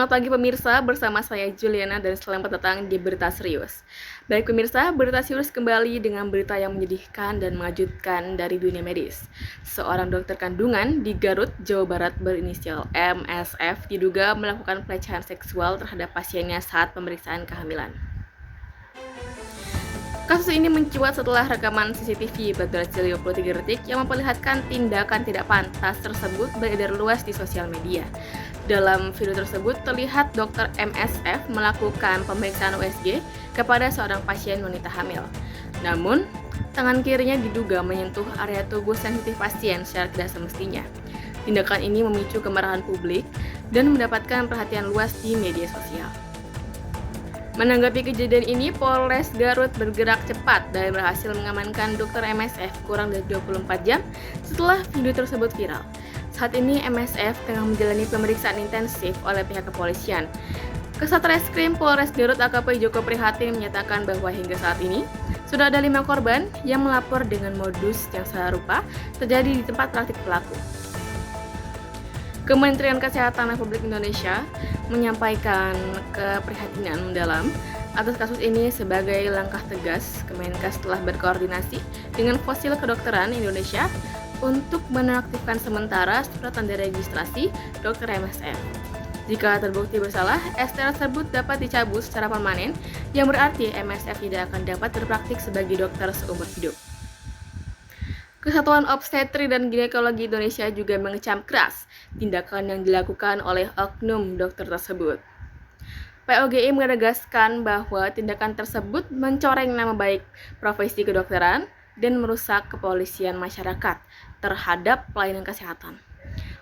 Selamat pagi pemirsa, bersama saya Juliana dan selamat datang di Berita Serius. Baik pemirsa, Berita Serius kembali dengan berita yang menyedihkan dan mengejutkan dari dunia medis. Seorang dokter kandungan di Garut, Jawa Barat berinisial MSF diduga melakukan pelecehan seksual terhadap pasiennya saat pemeriksaan kehamilan. Kasus ini mencuat setelah rekaman CCTV berdurasi 53 detik yang memperlihatkan tindakan tidak pantas tersebut beredar luas di sosial media. Dalam video tersebut terlihat Dr. MSF melakukan pemeriksaan USG kepada seorang pasien wanita hamil. Namun, tangan kirinya diduga menyentuh area tubuh sensitif pasien secara tidak semestinya. Tindakan ini memicu kemarahan publik dan mendapatkan perhatian luas di media sosial. Menanggapi kejadian ini, Polres Garut bergerak cepat dan berhasil mengamankan Dr. MSF kurang dari 24 jam setelah video tersebut viral. Saat ini MSF tengah menjalani pemeriksaan intensif oleh pihak kepolisian. Kasat Reskrim Polres Garut AKP Joko Prihatin menyatakan bahwa hingga saat ini sudah ada 5 korban yang melapor dengan modus yang serupa terjadi di tempat praktik pelaku. Kementerian Kesehatan Republik Indonesia menyampaikan keprihatinan mendalam atas kasus ini. Sebagai langkah tegas, Kemenkes telah berkoordinasi dengan Fosil Kedokteran Indonesia untuk menonaktifkan sementara surat tanda registrasi Dr. MSF. Jika terbukti bersalah, ST tersebut dapat dicabut secara permanen, yang berarti MSF tidak akan dapat berpraktik sebagai dokter seumur hidup. Kesatuan Obstetri dan Ginekologi Indonesia juga mengecam keras tindakan yang dilakukan oleh oknum dokter tersebut. POGI menegaskan bahwa tindakan tersebut mencoreng nama baik profesi kedokteran dan merusak kepolisian masyarakat terhadap pelayanan kesehatan.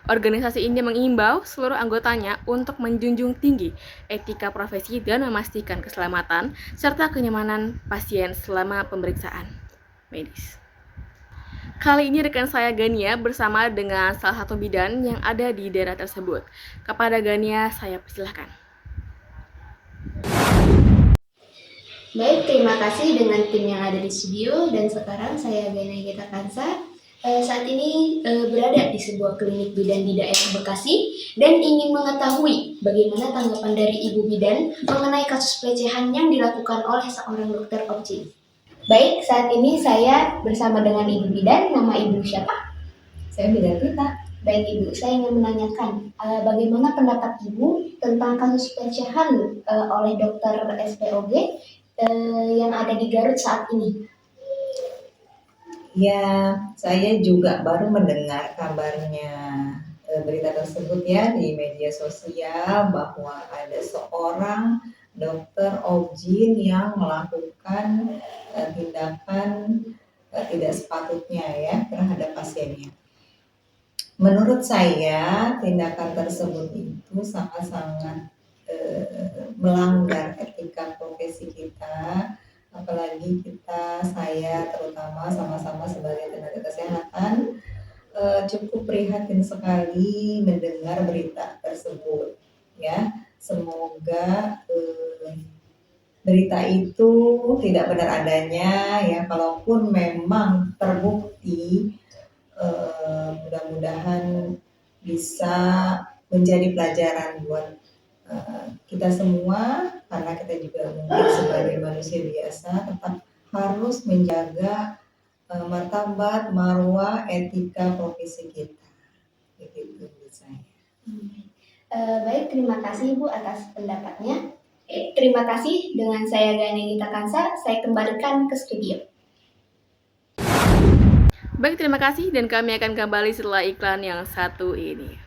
Organisasi ini mengimbau seluruh anggotanya untuk menjunjung tinggi etika profesi dan memastikan keselamatan serta kenyamanan pasien selama pemeriksaan medis. Kali ini rekan saya Gania bersama dengan salah satu bidan yang ada di daerah tersebut. Kepada Gania, saya persilahkan. Baik, terima kasih dengan tim yang ada di studio. Dan sekarang saya Gania Gita Kansa. Saat ini berada di sebuah klinik bidan di daerah Bekasi dan ingin mengetahui bagaimana tanggapan dari Ibu Bidan mengenai kasus pelecehan yang dilakukan oleh seorang dokter objin. Baik, saat ini saya bersama dengan Ibu Bidan. Nama Ibu siapa? Saya Bidan Rita. Baik Ibu, saya ingin menanyakan bagaimana pendapat Ibu tentang kasus pelecehan oleh dokter SPOG yang ada di Garut saat ini. Ya, saya juga baru mendengar kabarnya berita tersebut ya di media sosial bahwa ada seorang dokter objin yang melakukan tindakan tidak sepatutnya ya terhadap pasiennya. Menurut saya tindakan tersebut itu sangat-sangat melanggar etika profesi kita, apalagi saya terutama sama-sama sebagai tenaga kesehatan cukup prihatin sekali mendengar berita tersebut ya. Semoga berita itu tidak benar adanya ya. Kalaupun memang terbukti mudah-mudahan bisa menjadi pelajaran buat kita semua, karena kita juga mungkin sebagai manusia biasa tetap harus menjaga martabat, marwah, etika profesi kita. Begitu menurut saya. Baik, terima kasih Ibu atas pendapatnya. Terima kasih. Dengan saya Gania Gita Kansa, saya kembalikan ke studio. Baik, terima kasih dan kami akan kembali setelah iklan yang satu ini.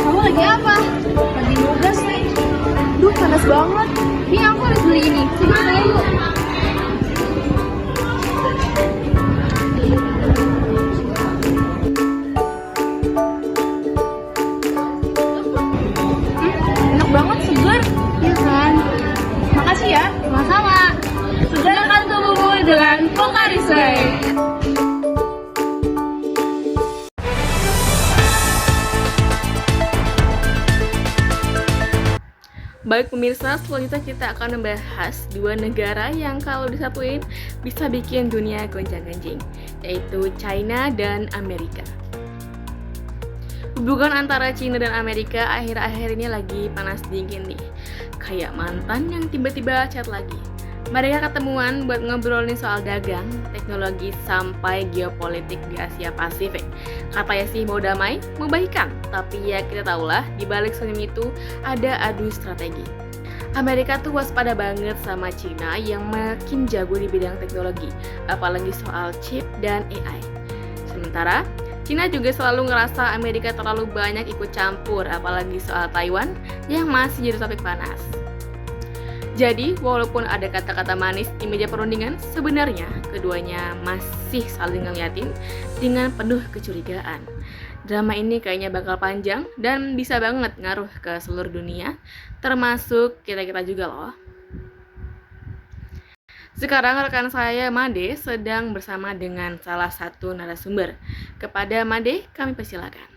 Kamu lagi apa? Lagi nugas nih. Duh, panas banget. Ini aku harus beli ini. Sini saya yuk. Enak banget, segar. Iya kan? Makasih ya. Sama-sama. Segarkan tubuhmu dengan Pocari Sweat. Baik pemirsa, selanjutnya kita akan membahas dua negara yang kalau disatuin bisa bikin dunia gonjang-ganjing, yaitu China dan Amerika. Hubungan antara China dan Amerika akhir-akhir ini lagi panas dingin nih. Kayak mantan yang tiba-tiba chat lagi. Mereka ketemuan buat ngobrolin soal dagang, teknologi, sampai geopolitik di Asia Pasifik. Katanya sih mau damai, mau baikan, tapi ya kita tahulah di balik senyum itu ada adu strategi. Amerika tuh waspada banget sama China yang makin jago di bidang teknologi, apalagi soal chip dan AI. Sementara China juga selalu ngerasa Amerika terlalu banyak ikut campur, apalagi soal Taiwan yang masih jadi topik panas. Jadi, walaupun ada kata-kata manis di meja perundingan, sebenarnya keduanya masih saling ngeliatin dengan penuh kecurigaan. Drama ini kayaknya bakal panjang dan bisa banget ngaruh ke seluruh dunia, termasuk kita-kita juga loh. Sekarang rekan saya Made sedang bersama dengan salah satu narasumber. Kepada Made, kami persilakan.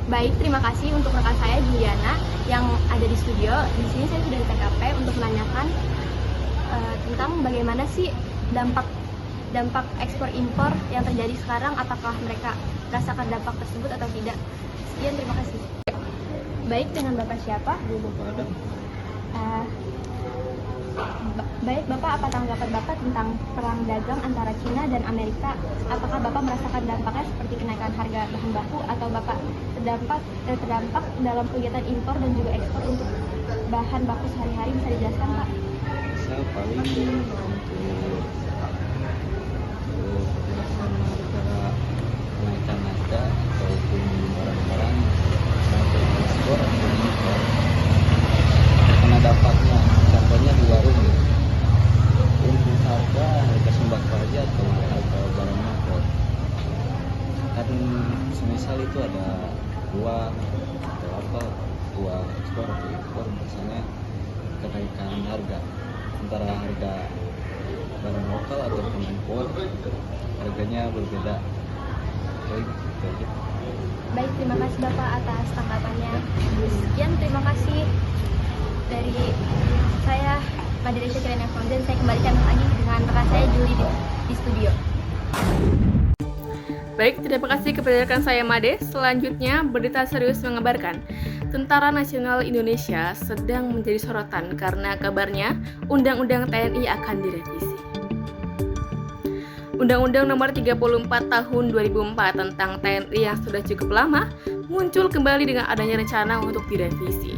Baik, terima kasih untuk rekan saya Juliana yang ada di studio. Di sini saya sudah di TKP untuk menanyakan tentang bagaimana sih dampak ekspor impor yang terjadi sekarang. Apakah mereka merasakan dampak tersebut atau tidak? Sekian, terima kasih. Baik, dengan Bapak siapa? Baik, Bapak, apa tanggapan Bapak tentang perang dagang antara China dan Amerika? Apakah Bapak merasakan dampaknya seperti kenaikan harga bahan baku atau Bapak terdampak dalam kegiatan impor dan juga ekspor untuk bahan baku sehari-hari? Bisa dijelaskan, Pak? Saya paling untuk masalah kenaikan harga ataupun barang-barang yang ekspor atau impor karena dampaknya contohnya di warung untuk harga sembako aja atau harga barang impor kan semisal itu ada uang atau apa uang ekspor atau impor misalnya kenaikan harga antara harga barang lokal ataupun impor harganya berbeda. Baik, terima kasih Bapak atas tanggapannya. Sekian, terima kasih dari saya Madira Syakirina Fauzan. Saya kembalikan lagi dengan rekan saya Juli di studio. Baik, terima kasih kepada rekan saya Made. Selanjutnya, berita serius mengabarkan Tentara Nasional Indonesia sedang menjadi sorotan karena kabarnya Undang-Undang TNI akan direvisi. Undang-Undang Nomor 34 Tahun 2004 tentang TNI yang sudah cukup lama muncul kembali dengan adanya rencana untuk direvisi.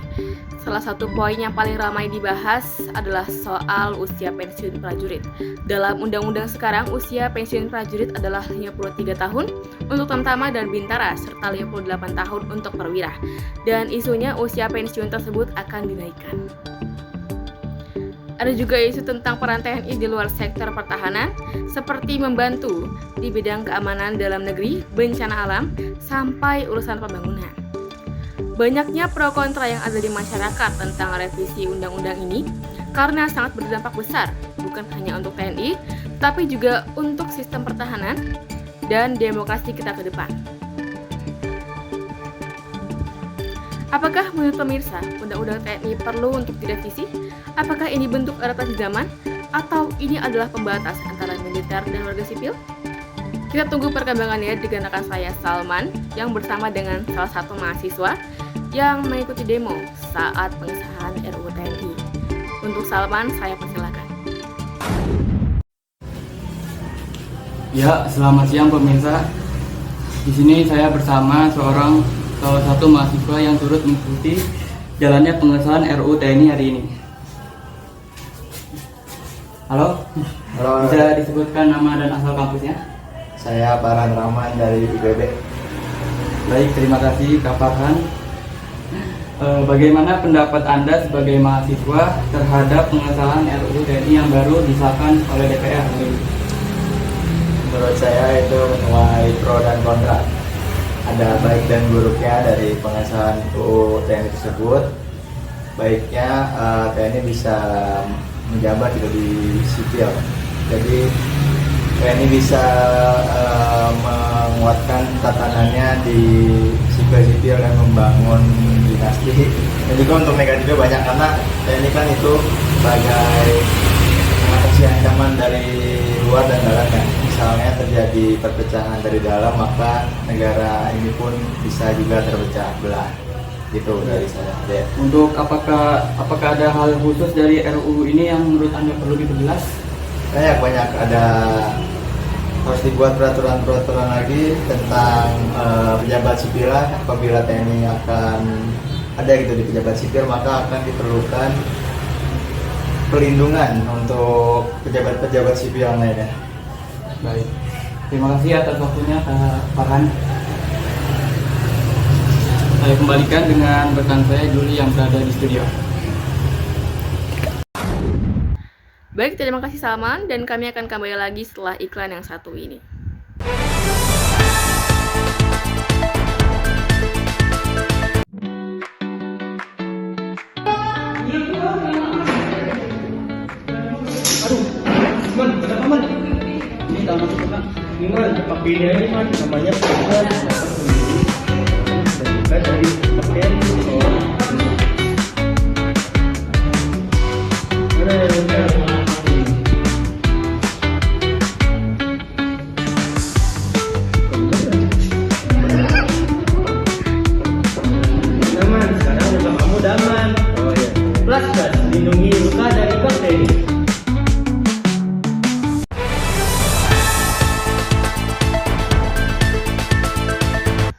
Salah satu poin yang paling ramai dibahas adalah soal usia pensiun prajurit. Dalam undang-undang sekarang, usia pensiun prajurit adalah 53 tahun untuk Tamtama dan Bintara, serta 58 tahun untuk perwira. Dan isunya usia pensiun tersebut akan dinaikkan. Ada juga isu tentang peran TNI di luar sektor pertahanan, seperti membantu di bidang keamanan dalam negeri, bencana alam, sampai urusan pembangunan. Banyaknya pro kontra yang ada di masyarakat tentang revisi undang-undang ini karena sangat berdampak besar, bukan hanya untuk TNI, tapi juga untuk sistem pertahanan dan demokrasi kita ke depan. Apakah menurut pemirsa, undang-undang TNI perlu untuk direvisi? Apakah ini bentuk adaptasi zaman? Atau ini adalah pembatas antara militer dan warga sipil? Kita tunggu perkembangannya dengan rekan saya Salman yang bersama dengan salah satu mahasiswa yang mengikuti demo saat pengesahan RUU TNI. Untuk Salman, saya persilakan. Ya, selamat siang pemirsa. Di sini saya bersama salah satu mahasiswa yang turut mengikuti jalannya pengesahan RUU TNI hari ini. Halo, bisa disebutkan nama dan asal kampusnya? Saya Farhan Rahman dari IPB. Baik, terima kasih Kak Farhan. Bagaimana pendapat Anda sebagai mahasiswa terhadap pengesahan RUU TNI yang baru disahkan oleh DPR? Menurut saya itu menuai pro dan kontra. Ada baik dan buruknya dari pengesahan RUU TNI tersebut. Baiknya TNI bisa menjabat di sipil. Jadi TNI bisa menguatkan tatanannya di sipil dan membangun dinasti. Dan juga untuk negatifnya banyak, karena TNI kan itu sebagai mengatasi ancaman dari luar dan dalam kan. Misalnya terjadi perpecahan dari dalam, maka negara ini pun bisa juga terpecah belah. Gitu dari saya. Untuk apakah ada hal khusus dari RUU ini yang menurut Anda perlu diperjelas? Banyak ada, harus dibuat peraturan lagi tentang pejabat sipil. Apabila TNI akan ada gitu di pejabat sipil, maka akan diperlukan pelindungan untuk pejabat sipil yang lainnya. Baik, terima kasih atas waktunya Kak Farhan. Saya kembalikan dengan rekan saya Juli yang berada di studio. Baik, terima kasih Salman, dan kami akan kembali lagi setelah iklan yang satu ini.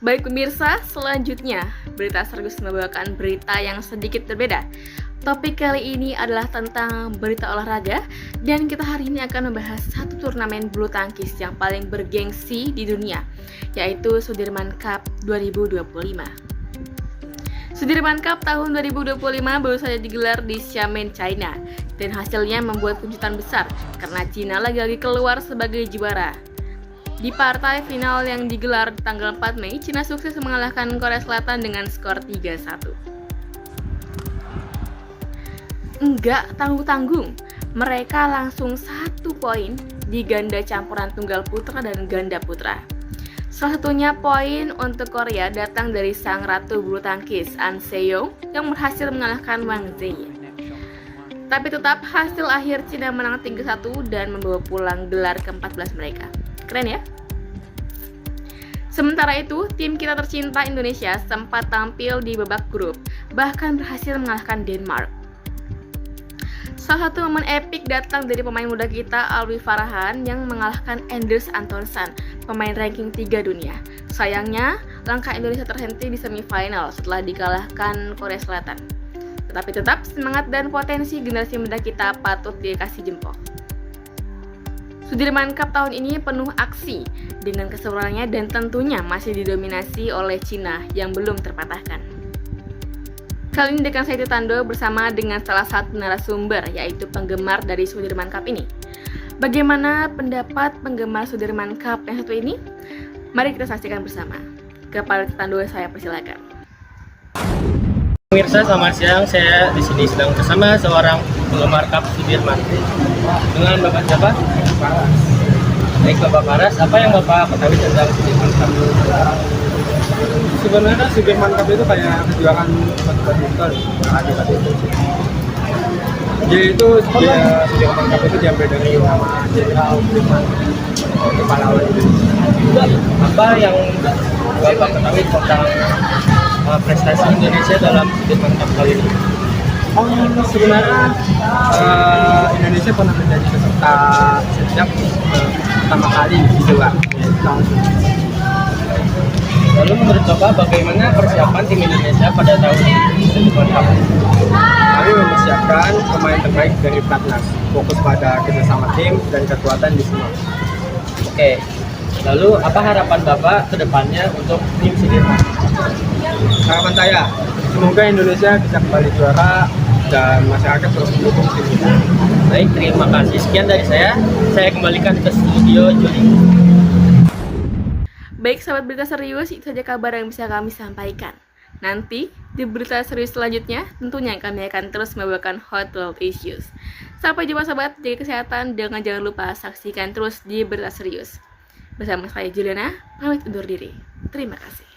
Baik pemirsa, selanjutnya Berita Serius membawakan berita yang sedikit berbeda. Topik kali ini adalah tentang berita olahraga, dan kita hari ini akan membahas satu turnamen bulu tangkis yang paling bergengsi di dunia, yaitu Sudirman Cup 2025. Sudirman Cup tahun 2025 baru saja digelar di Xiamen, China, dan hasilnya membuat kejutan besar karena Cina lagi-lagi keluar sebagai juara. Di partai final yang digelar di tanggal 4 Mei, Cina sukses mengalahkan Korea Selatan dengan skor 3-1. Enggak tanggung-tanggung, mereka langsung 1 poin di ganda campuran tunggal putra dan ganda putra. Salah satunya poin untuk Korea datang dari sang ratu bulu tangkis An Se-young yang berhasil mengalahkan Wang Zheye. Tapi tetap hasil akhir Cina menang 3-1 dan membawa pulang gelar ke-14 mereka. Keren ya? Sementara itu, tim kita tercinta Indonesia sempat tampil di babak grup, bahkan berhasil mengalahkan Denmark. Salah satu momen epik datang dari pemain muda kita, Alwi Farhan, yang mengalahkan Anders Antonsen, pemain ranking 3 dunia. Sayangnya, langkah Indonesia terhenti di semifinal setelah dikalahkan Korea Selatan. Tetapi tetap, semangat dan potensi generasi muda kita patut dikasih jempol. Sudirman Cup tahun ini penuh aksi dengan keseruannya dan tentunya masih didominasi oleh Cina yang belum terpatahkan. Kali ini rekan saya Tando bersama dengan salah satu narasumber, yaitu penggemar dari Sudirman Cup ini. Bagaimana pendapat penggemar Sudirman Cup yang satu ini? Mari kita saksikan bersama. Kepada Tando saya persilakan. Pemirsa, selamat siang. Saya di sini sedang bersama seorang penggemar Cup Sudirman. Dengan Bapak siapa? Baik, Bapak Paras. Apa yang Bapak ketahui tentang Sudirman Cup? Sebenarnya Sudirman Cup itu kayak kejuaraan badminton. Jadi itu Sudirman Cup itu diambil dari nama Jenderal Sudirman, pahlawan Indonesia. Apa yang Bapak ketahui tentang prestasi Indonesia dalam Sudirman Cup kali ini? Sebenarnya Indonesia pernah menjadi peserta sejak pertama kali digelar, yaitu tahun 2000. Lalu menurut Bapak bagaimana persiapan tim Indonesia pada tahun Sudirman Cup? Kami mempersiapkan pemain terbaik dari Platnas, fokus pada kerjasama tim dan kekuatan di semua. Oke, lalu apa harapan Bapak ke depannya untuk tim Sudirman? Harapan saya, semoga Indonesia bisa kembali juara dan masyarakat terus mendukung tim kita. Baik, terima kasih. Sekian dari saya kembalikan ke studio Juli. Baik sahabat berita serius, itu saja kabar yang bisa kami sampaikan. Nanti di berita serius selanjutnya tentunya kami akan terus membawakan hot world issues. Sampai jumpa sahabat, jaga kesehatan, dan jangan lupa saksikan terus di berita serius. Bersama saya Juliana, pamit undur diri. Terima kasih.